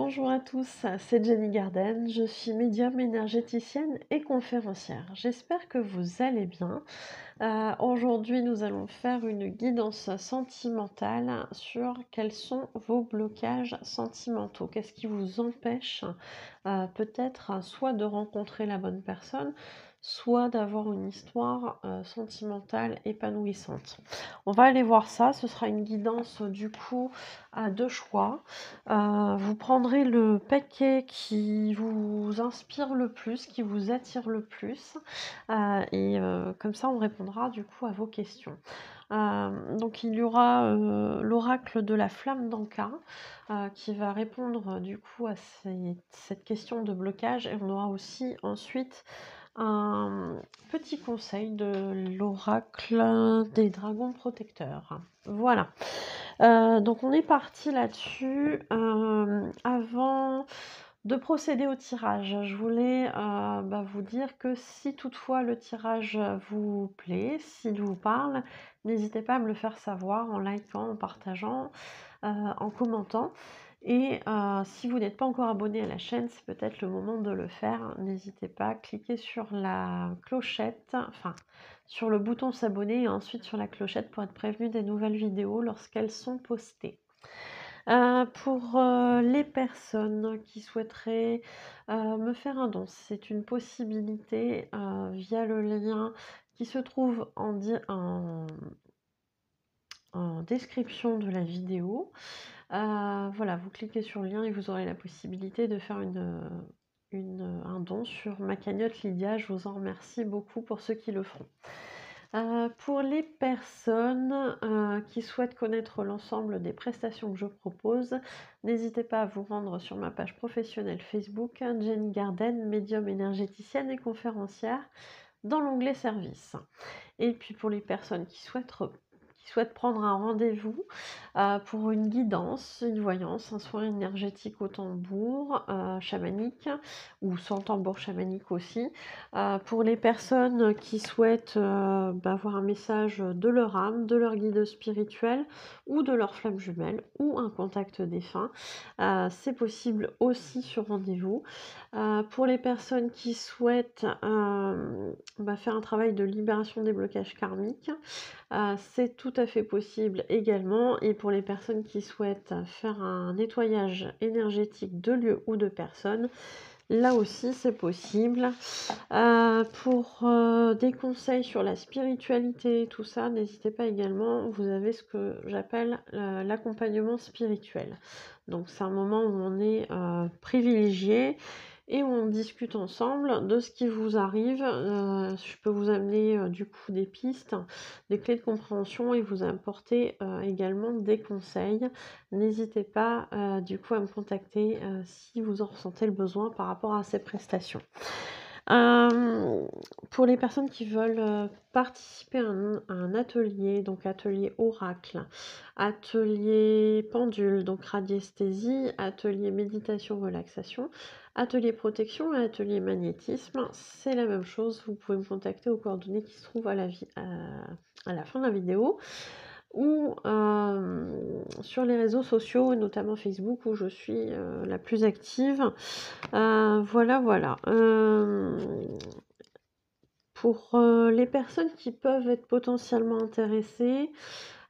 Bonjour à tous, c'est Jenny Garden, je suis médium énergéticienne et conférencière. J'espère que vous allez bien. Aujourd'hui, nous allons faire une guidance sentimentale sur quels sont vos blocages sentimentaux. Qu'est-ce qui vous empêche peut-être soit de rencontrer la bonne personne, soit d'avoir une histoire sentimentale épanouissante. On va aller voir ça, ce sera une guidance du coup à deux choix. Vous prendrez le paquet qui vous inspire le plus, qui vous attire le plus, comme ça on répondra du coup à vos questions. Donc il y aura l'oracle de la flamme d'Anka qui va répondre du coup à cette question de blocage, et on aura aussi ensuite un petit conseil de l'oracle des dragons protecteurs. Voilà. Donc on est parti là-dessus. Avant de procéder au tirage, je voulais vous dire que si toutefois le tirage vous plaît, s'il vous parle, n'hésitez pas à me le faire savoir en likant, en partageant, en commentant. Et si vous n'êtes pas encore abonné à la chaîne, c'est peut-être le moment de le faire. N'hésitez pas, cliquez sur la clochette, enfin sur le bouton s'abonner et ensuite sur la clochette pour être prévenu des nouvelles vidéos lorsqu'elles sont postées. Pour les personnes qui souhaiteraient me faire un don, c'est une possibilité via le lien qui se trouve en description de la vidéo. Voilà, vous cliquez sur le lien et vous aurez la possibilité de faire un don sur ma cagnotte Lydia. Je vous en remercie beaucoup pour ceux qui le feront. Pour les personnes qui souhaitent connaître l'ensemble des prestations que je propose, n'hésitez pas à vous rendre sur ma page professionnelle Facebook, Jenny Garden, médium énergéticienne et conférencière, dans l'onglet service. Et puis pour les personnes qui souhaitent prendre un rendez-vous pour une guidance, une voyance, un soin énergétique au tambour chamanique ou sans tambour chamanique aussi. Pour les personnes qui souhaitent avoir un message de leur âme, de leur guide spirituel ou de leur flamme jumelle ou un contact défunt, c'est possible aussi sur rendez-vous. Pour les personnes qui souhaitent faire un travail de libération des blocages karmiques, c'est tout à fait possible également. Et pour les personnes qui souhaitent faire un nettoyage énergétique de lieux ou de personnes, là aussi c'est possible. Pour des conseils sur la spiritualité, tout ça, n'hésitez pas également, vous avez ce que j'appelle l'accompagnement spirituel. Donc c'est un moment où on est privilégié et où on discute ensemble de ce qui vous arrive. Je peux vous amener du coup des pistes, des clés de compréhension et vous apporter également des conseils. N'hésitez pas du coup à me contacter si vous en ressentez le besoin par rapport à ces prestations. Pour les personnes qui veulent participer à un atelier, donc atelier oracle, atelier pendule, donc radiesthésie, atelier méditation, relaxation, atelier protection et atelier magnétisme, c'est la même chose. Vous pouvez me contacter aux coordonnées qui se trouvent à la fin de la vidéo ou sur les réseaux sociaux, notamment Facebook où je suis la plus active. Voilà. Pour les personnes qui peuvent être potentiellement intéressées,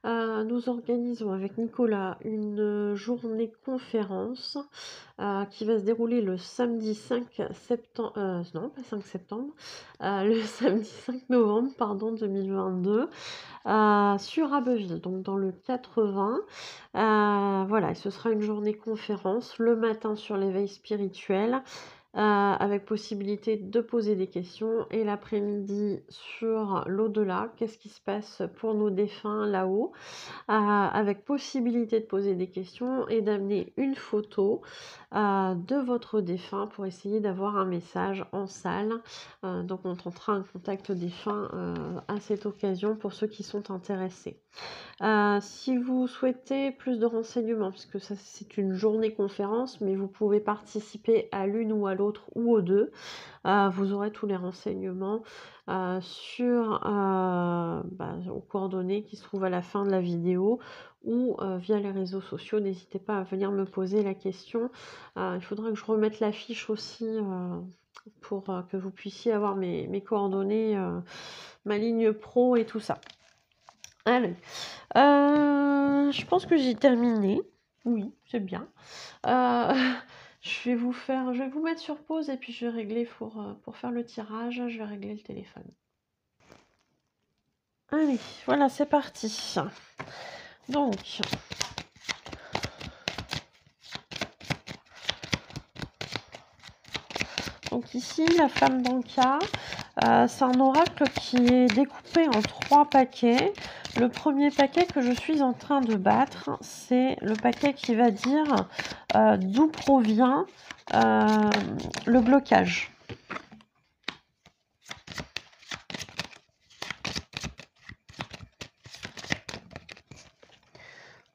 nous organisons avec Nicolas une journée conférence qui va se dérouler le samedi 5 septembre, non pas 5 septembre, le samedi 5 novembre, pardon, 2022, sur Abbeville, donc dans le 80. Voilà, et ce sera une journée conférence le matin sur l'éveil spirituel, avec possibilité de poser des questions, et l'après-midi sur l'au-delà, qu'est-ce qui se passe pour nos défunts là-haut, avec possibilité de poser des questions et d'amener une photo de votre défunt pour essayer d'avoir un message en salle. Donc on tentera un contact défunt à cette occasion pour ceux qui sont intéressés. Si vous souhaitez plus de renseignements, parce que ça c'est une journée conférence, mais vous pouvez participer à l'une ou à l'autre l'autre ou aux deux. Vous aurez tous les renseignements aux coordonnées qui se trouvent à la fin de la vidéo ou via les réseaux sociaux. N'hésitez pas à venir me poser la question. Il faudra que je remette l'affiche aussi pour que vous puissiez avoir mes coordonnées, ma ligne pro et tout ça. Allez, je pense que j'ai terminé. Oui, c'est bien. Je vais vous mettre sur pause et puis je vais régler pour faire le tirage, je vais régler le téléphone. Allez, voilà, c'est parti. Donc, ici, la flamme d'Anka, c'est un oracle qui est découpé en 3 paquets. Le premier paquet que je suis en train de battre, c'est le paquet qui va dire d'où provient le blocage.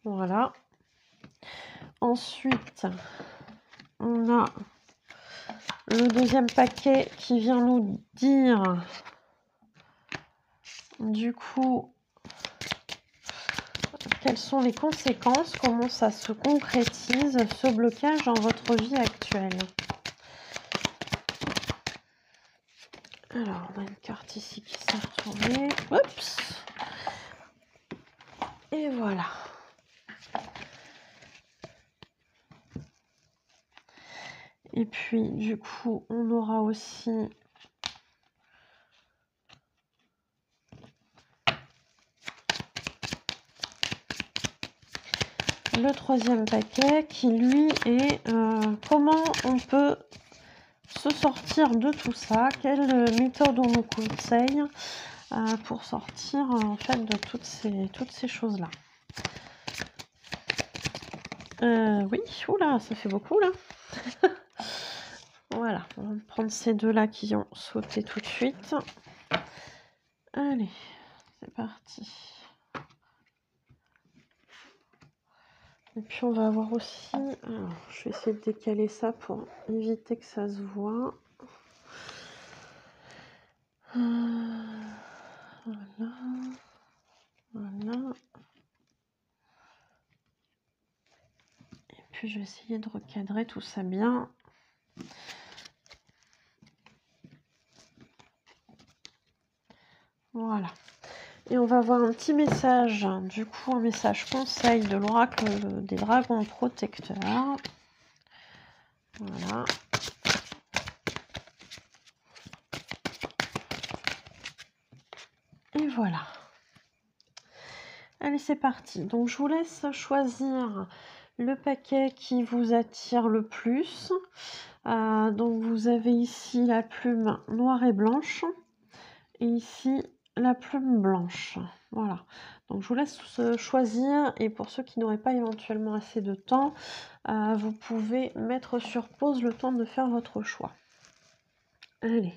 Voilà. Ensuite, on a le deuxième paquet qui vient nous dire, du coup, quelles sont les conséquences, comment ça se concrétise, ce blocage dans votre vie actuelle. Alors, on a une carte ici qui s'est retournée. Oups! Et voilà. Et puis, du coup, on aura aussi le troisième paquet qui, lui, est comment on peut se sortir de tout ça, quelle méthode on nous conseille pour sortir en fait de toutes ces choses-là. Oui, oula, ça fait beaucoup là. Voilà, on va prendre ces deux-là qui ont sauté tout de suite. Allez, c'est parti. Et puis on va avoir aussi... Alors, je vais essayer de décaler ça pour éviter que ça se voit. Voilà. Voilà. Et puis je vais essayer de recadrer tout ça bien. Voilà. Et on va voir un petit message, du coup un message conseil de l'oracle des dragons protecteurs. Voilà. Et voilà. Allez, c'est parti. Donc je vous laisse choisir le paquet qui vous attire le plus. Donc vous avez ici la plume noire et blanche. Et ici la plume blanche. Voilà. Donc je vous laisse choisir, et pour ceux qui n'auraient pas éventuellement assez de temps, vous pouvez mettre sur pause le temps de faire votre choix. Allez,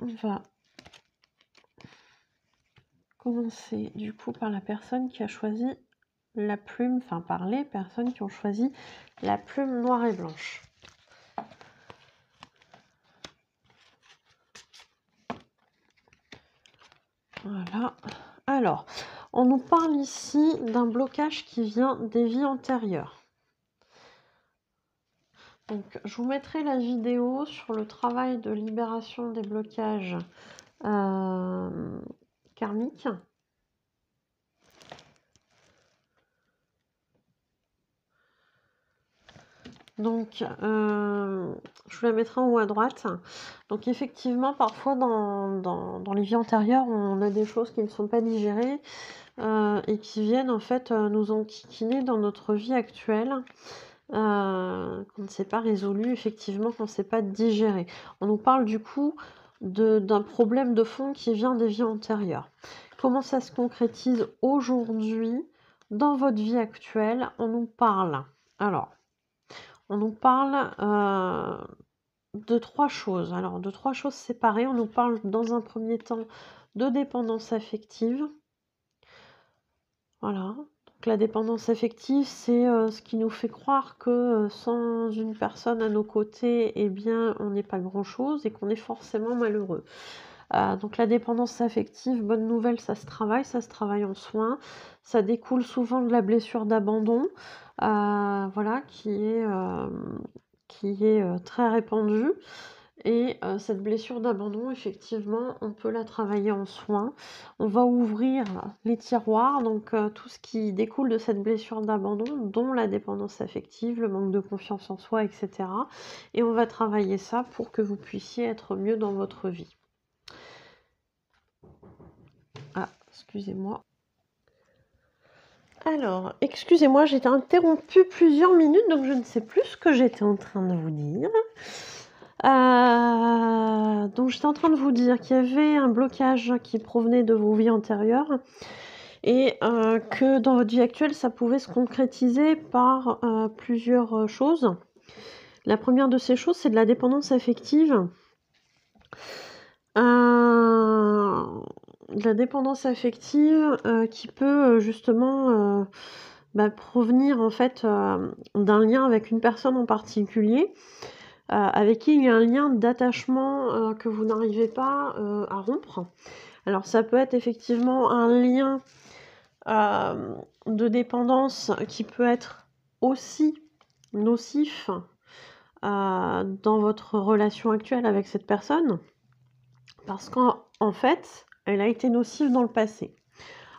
on va commencer du coup par la personne qui a choisi la plume, enfin par les personnes qui ont choisi la plume noire et blanche. Voilà. Alors, on nous parle ici d'un blocage qui vient des vies antérieures. Donc, je vous mettrai la vidéo sur le travail de libération des blocages karmiques. Donc, je vous la mettrai en haut à droite. Donc, effectivement, parfois, dans les vies antérieures, on a des choses qui ne sont pas digérées et qui viennent, en fait, nous enquiquiner dans notre vie actuelle, qu'on ne s'est pas résolu, effectivement, qu'on ne s'est pas digéré. On nous parle, du coup, d'un problème de fond qui vient des vies antérieures. Comment ça se concrétise aujourd'hui, dans votre vie actuelle? On nous parle... Alors... On nous parle de 3 choses. Alors, de 3 choses séparées. On nous parle dans un premier temps de dépendance affective. Voilà. Donc la dépendance affective, c'est ce qui nous fait croire que sans une personne à nos côtés, eh bien, on n'est pas grand-chose et qu'on est forcément malheureux. Donc la dépendance affective, bonne nouvelle, ça se travaille en soins. Ça découle souvent de la blessure d'abandon, voilà, qui est très répandue. Et cette blessure d'abandon, effectivement, on peut la travailler en soins. On va ouvrir les tiroirs, donc tout ce qui découle de cette blessure d'abandon, dont la dépendance affective, le manque de confiance en soi, etc. Et on va travailler ça pour que vous puissiez être mieux dans votre vie. Ah, excusez-moi. Alors, excusez-moi, j'ai été interrompue plusieurs minutes, donc je ne sais plus ce que j'étais en train de vous dire. Donc j'étais en train de vous dire qu'il y avait un blocage qui provenait de vos vies antérieures et que dans votre vie actuelle, ça pouvait se concrétiser par plusieurs choses. La première de ces choses, c'est de la dépendance affective. De la dépendance affective qui peut justement provenir en fait d'un lien avec une personne en particulier. Avec qui il y a un lien d'attachement que vous n'arrivez pas à rompre. Alors ça peut être effectivement un lien de dépendance qui peut être aussi nocif dans votre relation actuelle avec cette personne, parce qu'en fait, elle a été nocive dans le passé.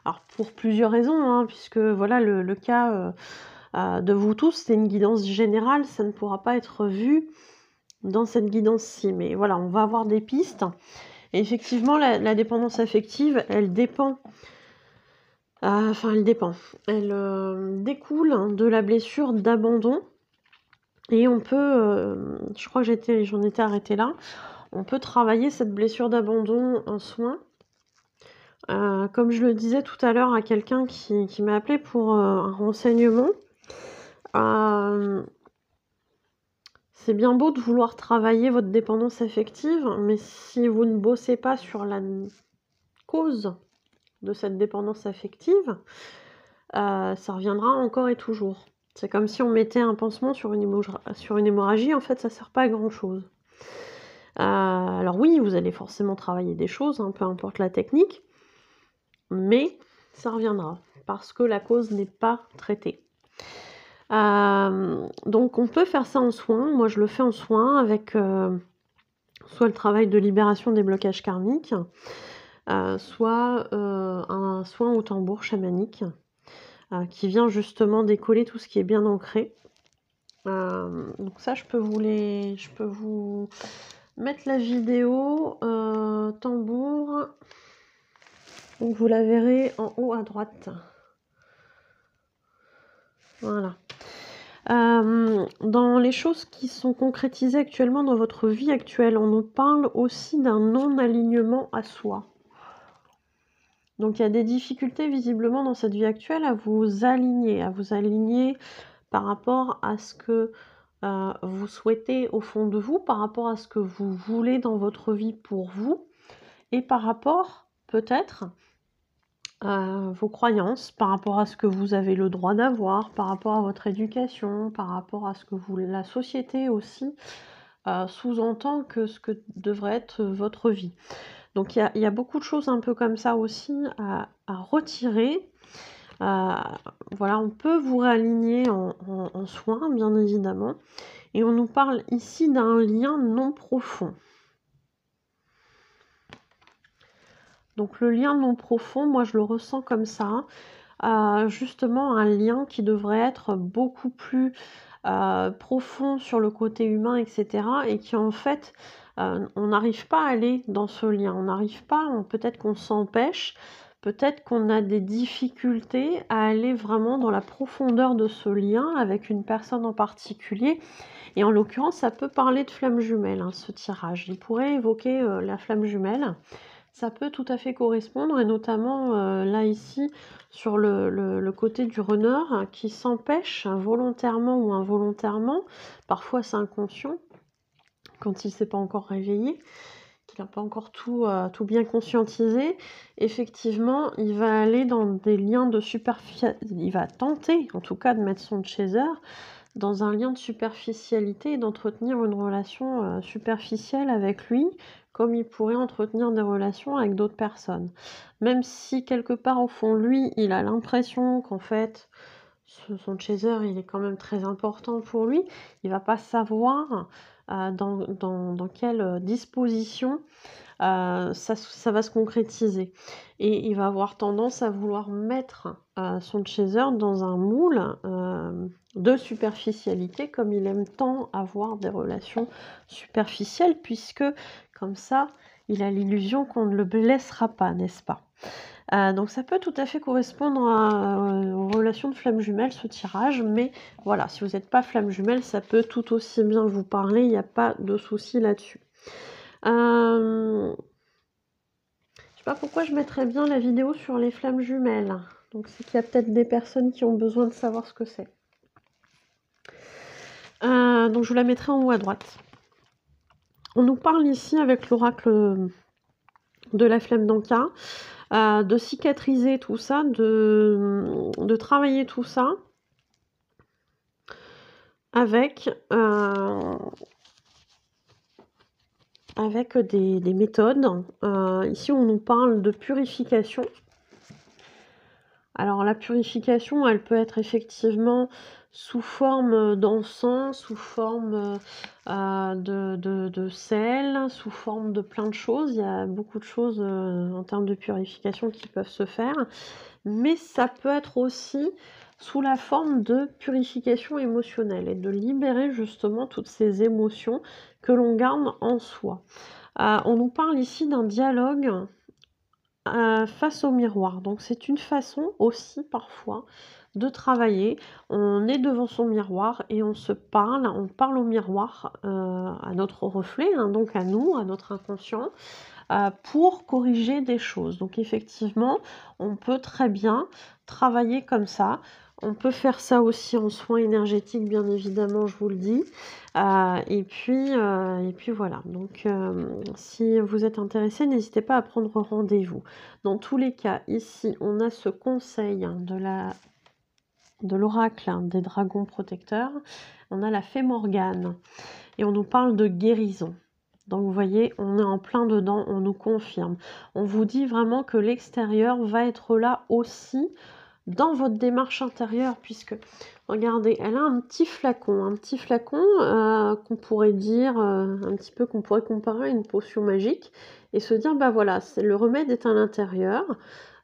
Alors pour plusieurs raisons, hein, puisque voilà le cas de vous tous, c'est une guidance générale, ça ne pourra pas être vu dans cette guidance-ci. Mais voilà, on va avoir des pistes. Et effectivement, la dépendance affective, elle dépend. Elle découle de la blessure d'abandon. Et on peut, je crois que j'en étais arrêtée là, on peut travailler cette blessure d'abandon en soins. Comme je le disais tout à l'heure à quelqu'un qui m'a appelé pour un renseignement, c'est bien beau de vouloir travailler votre dépendance affective, mais si vous ne bossez pas sur la cause de cette dépendance affective, ça reviendra encore et toujours. C'est comme si on mettait un pansement sur une hémorragie, en fait ça sert pas à grand chose. Alors oui, vous allez forcément travailler des choses, hein, peu importe la technique, mais ça reviendra, parce que la cause n'est pas traitée. Donc on peut faire ça en soins. Moi je le fais en soins avec soit le travail de libération des blocages karmiques, soit un soin au tambour chamanique qui vient justement décoller tout ce qui est bien ancré. Donc ça je peux vous mettre la vidéo tambour, donc vous la verrez en haut à droite. Voilà. Dans les choses qui sont concrétisées actuellement dans votre vie actuelle, on nous parle aussi d'un non-alignement à soi. Donc il y a des difficultés visiblement dans cette vie actuelle à vous aligner par rapport à ce que vous souhaitez au fond de vous, par rapport à ce que vous voulez dans votre vie pour vous, et par rapport peut-être vos croyances, par rapport à ce que vous avez le droit d'avoir, par rapport à votre éducation, par rapport à ce que la société aussi sous-entend que ce que devrait être votre vie. Donc il y a beaucoup de choses un peu comme ça aussi à retirer. Voilà, on peut vous réaligner en soins, bien évidemment. Et on nous parle ici d'un lien non profond. Donc le lien non profond, moi je le ressens comme ça, justement un lien qui devrait être beaucoup plus profond sur le côté humain, etc. Et qui en fait, on n'arrive pas à aller dans ce lien, on n'arrive pas, peut-être qu'on s'empêche, peut-être qu'on a des difficultés à aller vraiment dans la profondeur de ce lien avec une personne en particulier. Et en l'occurrence, ça peut parler de flamme jumelle, hein, ce tirage. Il pourrait évoquer la flamme jumelle. Ça peut tout à fait correspondre, et notamment là ici, sur le côté du runner qui s'empêche volontairement ou involontairement, parfois c'est inconscient, quand il ne s'est pas encore réveillé, qu'il n'a pas encore tout bien conscientisé, effectivement, il va aller dans des liens de il va tenter, en tout cas, de mettre son chaser dans un lien de superficialité et d'entretenir une relation superficielle avec lui, comme il pourrait entretenir des relations avec d'autres personnes. Même si quelque part au fond lui, il a l'impression qu'en fait son chaser il est quand même très important pour lui, il va pas savoir dans quelle disposition ça va se concrétiser. Et il va avoir tendance à vouloir mettre son chaser dans un moule de superficialité, comme il aime tant avoir des relations superficielles, puisque comme ça, il a l'illusion qu'on ne le blessera pas, n'est-ce pas? Donc ça peut tout à fait correspondre aux relations de flammes jumelles, ce tirage, mais voilà, si vous n'êtes pas flamme jumelle, ça peut tout aussi bien vous parler, il n'y a pas de souci là-dessus. Je sais pas pourquoi je mettrais bien la vidéo sur les flammes jumelles. Donc c'est qu'il y a peut-être des personnes qui ont besoin de savoir ce que c'est. Donc je vous la mettrai en haut à droite. On nous parle ici avec l'oracle de la flamme d'Anka, de cicatriser tout ça, de travailler tout ça avec des méthodes. Ici, on nous parle de purification. Alors, la purification, elle peut être effectivement sous forme d'encens, sous forme de sel, sous forme de plein de choses. Il y a beaucoup de choses en termes de purification qui peuvent se faire. Mais ça peut être aussi sous la forme de purification émotionnelle et de libérer justement toutes ces émotions que l'on garde en soi. On nous parle ici d'un dialogue face au miroir. Donc c'est une façon aussi parfois de travailler. On est devant son miroir et on parle au miroir, à notre reflet, hein, donc à nous, à notre inconscient, pour corriger des choses. Donc effectivement, on peut très bien travailler comme ça. On peut faire ça aussi en soins énergétiques, bien évidemment, je vous le dis. Et puis voilà. Donc, si vous êtes intéressé, n'hésitez pas à prendre rendez-vous. Dans tous les cas, ici, on a ce conseil de l'oracle des dragons protecteurs. On a la fée Morgane et on nous parle de guérison. Donc vous voyez, on est en plein dedans, on nous confirme. On vous dit vraiment que l'extérieur va être là aussi dans votre démarche intérieure, puisque, regardez, elle a un petit flacon qu'on pourrait dire, un petit peu qu'on pourrait comparer à une potion magique, et se dire, bah voilà, le remède est à l'intérieur,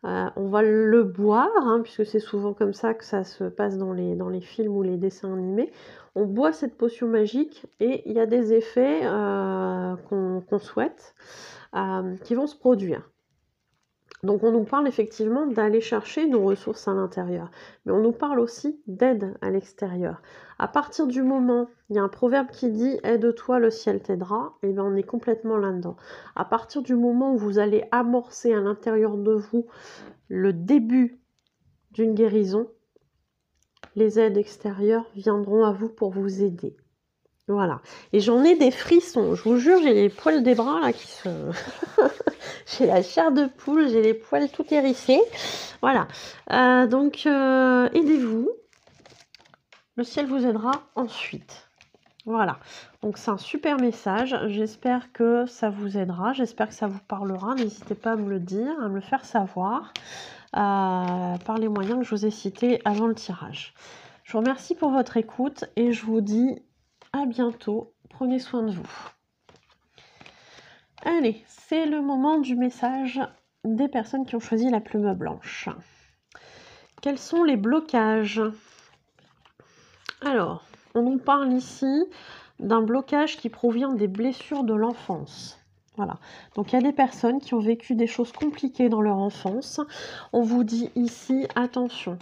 on va le boire, hein, puisque c'est souvent comme ça que ça se passe dans les films ou les dessins animés. On boit cette potion magique et il y a des effets qu'on souhaite qui vont se produire. Donc on nous parle effectivement d'aller chercher nos ressources à l'intérieur, mais on nous parle aussi d'aide à l'extérieur. À partir du moment, il y a un proverbe qui dit « aide-toi, le ciel t'aidera », et bien on est complètement là-dedans. À partir du moment où vous allez amorcer à l'intérieur de vous le début d'une guérison, les aides extérieures viendront à vous pour vous aider. Voilà. Et j'en ai des frissons. Je vous jure, j'ai les poils des bras là qui se... j'ai la chair de poule, j'ai les poils tout hérissés. Voilà. Donc, aidez-vous. Le ciel vous aidera ensuite. Voilà. Donc, c'est un super message. J'espère que ça vous aidera. J'espère que ça vous parlera. N'hésitez pas à me le dire, à me le faire savoir par les moyens que je vous ai cités avant le tirage. Je vous remercie pour votre écoute et je vous dis à bientôt. Prenez soin de vous. Allez, c'est le moment du message des personnes qui ont choisi la plume blanche. Quels sont les blocages? Alors, on nous parle ici d'un blocage qui provient des blessures de l'enfance. Voilà. Donc, il y a des personnes qui ont vécu des choses compliquées dans leur enfance. On vous dit ici, attention.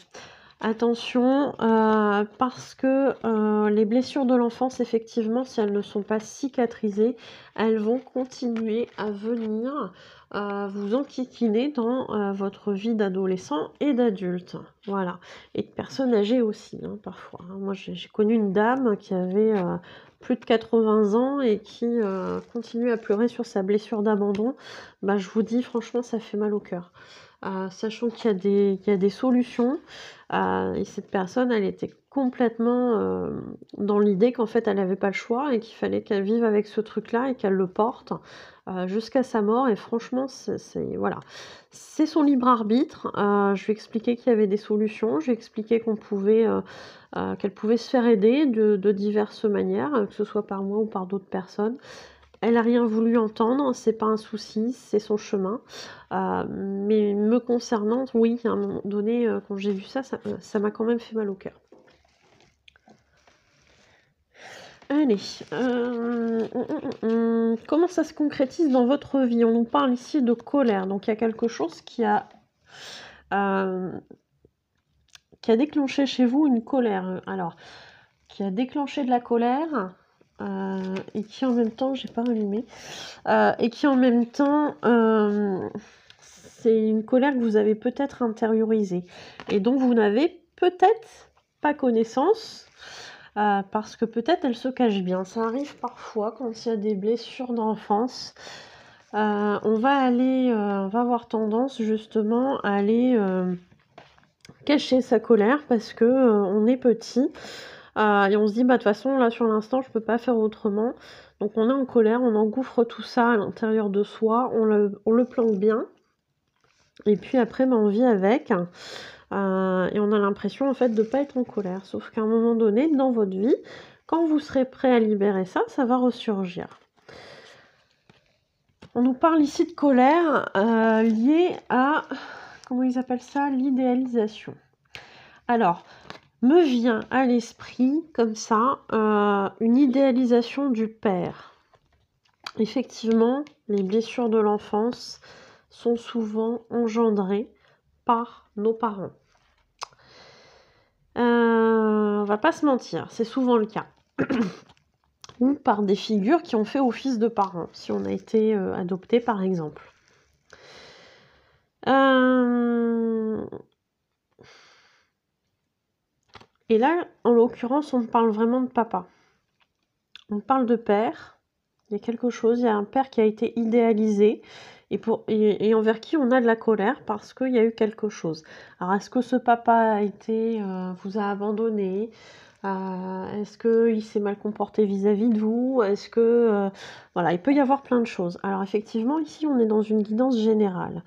Attention, parce que les blessures de l'enfance, effectivement, si elles ne sont pas cicatrisées, elles vont continuer à venir vous enquiquiner dans votre vie d'adolescent et d'adulte. Voilà. Et de personnes âgées aussi, hein, parfois. Moi, j'ai connu une dame qui avait plus de 80 ans et qui continue à pleurer sur sa blessure d'abandon, bah, je vous dis franchement ça fait mal au cœur. Sachant qu'il y a des solutions, et cette personne elle était complètement dans l'idée qu'en fait elle n'avait pas le choix et qu'il fallait qu'elle vive avec ce truc-là et qu'elle le porte jusqu'à sa mort, et franchement voilà. C'est son libre arbitre. Je lui ai expliqué qu'il y avait des solutions, je lui ai expliqué qu'on pouvait, qu'elle pouvait se faire aider de diverses manières, que ce soit par moi ou par d'autres personnes. Elle a rien voulu entendre, c'est pas un souci, c'est son chemin. Mais me concernant, oui, à un moment donné, quand j'ai vu ça m'a quand même fait mal au cœur. Allez, comment ça se concrétise dans votre vie? On nous parle ici de colère, donc il y a quelque chose qui a déclenché chez vous une colère. Alors, qui a déclenché de la colère, et qui en même temps, j'ai pas allumé, et qui en même temps, c'est une colère que vous avez peut-être intériorisée et dont vous n'avez peut-être pas connaissance, parce que peut-être elle se cache bien. Ça arrive parfois quand il y a des blessures d'enfance. On va avoir tendance justement à aller cacher sa colère parce que on est petit, et on se dit bah de toute façon là sur l'instant je peux pas faire autrement. Donc on est en colère, on engouffre tout ça à l'intérieur de soi, on le planque bien, et puis après bah, on vit avec, et on a l'impression en fait de pas être en colère. Sauf qu'à un moment donné dans votre vie, quand vous serez prêt à libérer ça, ça va ressurgir. On nous parle ici de colère liée à, comment ils appellent ça, l'idéalisation. Alors, me vient à l'esprit, comme ça, une idéalisation du père. Effectivement, les blessures de l'enfance sont souvent engendrées par nos parents. On va pas se mentir, c'est souvent le cas. Ou par des figures qui ont fait office de parents, si on a été adopté par exemple. Et là, en l'occurrence, on parle vraiment de papa. On parle de père. Il y a quelque chose, il y a un père qui a été idéalisé et envers qui on a de la colère parce qu'il y a eu quelque chose. Alors, est-ce que ce papa vous a abandonné? Est-ce qu'il s'est mal comporté vis-à-vis de vous? Est-ce que... voilà, il peut y avoir plein de choses. Alors, effectivement, ici, on est dans une guidance générale.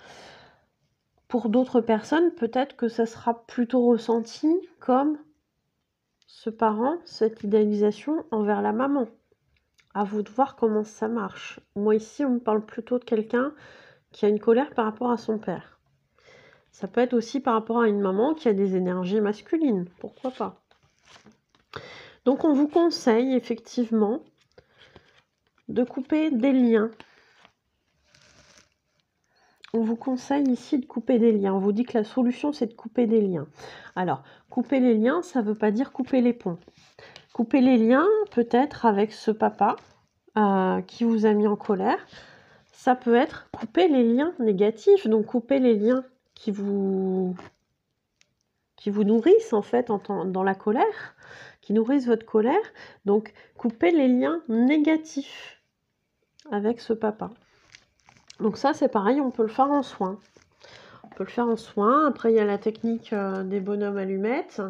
Pour d'autres personnes, peut-être que ça sera plutôt ressenti comme ce parent, cette idéalisation envers la maman. À vous de voir comment ça marche. Moi ici, on me parle plutôt de quelqu'un qui a une colère par rapport à son père. Ça peut être aussi par rapport à une maman qui a des énergies masculines, pourquoi pas. Donc on vous conseille effectivement de couper des liens. On vous conseille ici de couper des liens. On vous dit que la solution, c'est de couper des liens. Alors, couper les liens, ça ne veut pas dire couper les ponts. Couper les liens, peut-être avec ce papa qui vous a mis en colère. Ça peut être couper les liens négatifs, donc couper les liens qui vous nourrissent en fait dans la colère, qui nourrissent votre colère. Donc couper les liens négatifs avec ce papa. Donc ça c'est pareil, on peut le faire en soin. On peut le faire en soin. Après il y a la technique des bonhommes allumettes.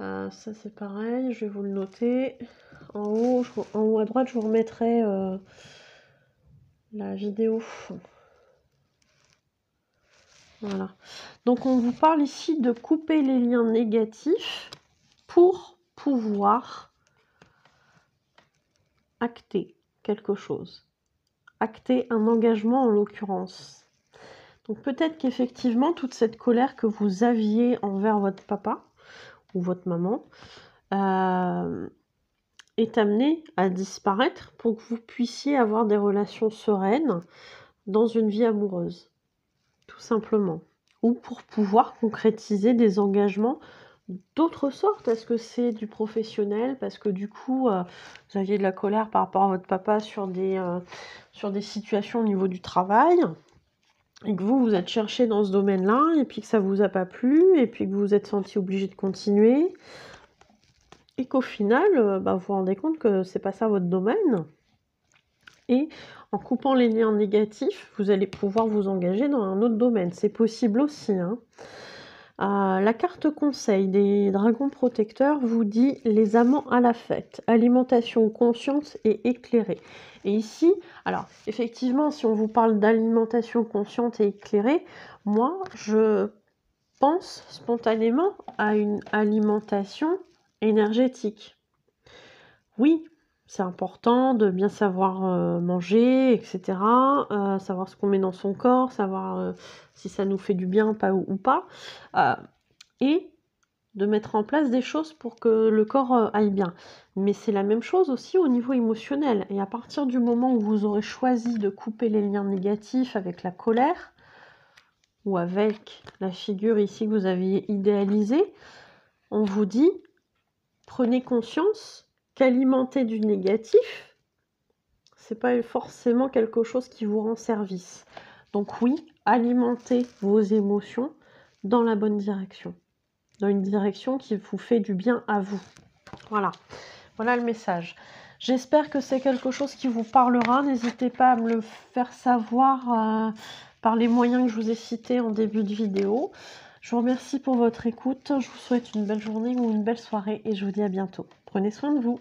Ça c'est pareil, je vais vous le noter. En haut à droite, je vous remettrai la vidéo. Voilà. Donc on vous parle ici de couper les liens négatifs pour pouvoir acter quelque chose. Acter un engagement en l'occurrence. Donc peut-être qu'effectivement toute cette colère que vous aviez envers votre papa ou votre maman est amenée à disparaître pour que vous puissiez avoir des relations sereines dans une vie amoureuse. Tout simplement. Ou pour pouvoir concrétiser des engagements d'autres sortes. Est-ce que c'est du professionnel parce que du coup vous aviez de la colère par rapport à votre papa sur des situations au niveau du travail et que vous êtes cherché dans ce domaine-là et puis que ça vous a pas plu et puis que vous vous êtes senti obligé de continuer. et qu'au final, vous vous rendez compte que c'est pas ça votre domaine et en coupant les liens négatifs, vous allez pouvoir vous engager dans un autre domaine. C'est possible aussi, hein. La carte conseil des dragons protecteurs vous dit: «Les amants à la fête, alimentation consciente et éclairée» et ici, alors effectivement, si on vous parle d'alimentation consciente et éclairée, moi, je pense spontanément à une alimentation énergétique. Oui, c'est important de bien savoir, manger et cetera, savoir ce qu'on met dans son corps, savoir, si ça nous fait du bien, pas ou pas, heu et de mettre en place des choses pour que le corps, aille bien. Mais c'est la même chose aussi au niveau émotionnel et à partir du moment où vous aurez choisi de couper les liens négatifs avec la colère ou avec la figure ici que vous aviez idéalisée, on vous dit: «Prenez conscience qu'alimenter du négatif, c'est pas forcément quelque chose qui vous rend service». Donc oui, alimentez vos émotions dans la bonne direction, dans une direction qui vous fait du bien à vous. Voilà, voilà le message. J'espère que c'est quelque chose qui vous parlera. N'hésitez pas à me le faire savoir par les moyens que je vous ai cités en début de vidéo. Je vous remercie pour votre écoute. Je vous souhaite une belle journée ou une belle soirée et je vous dis à bientôt. Prenez soin de vous.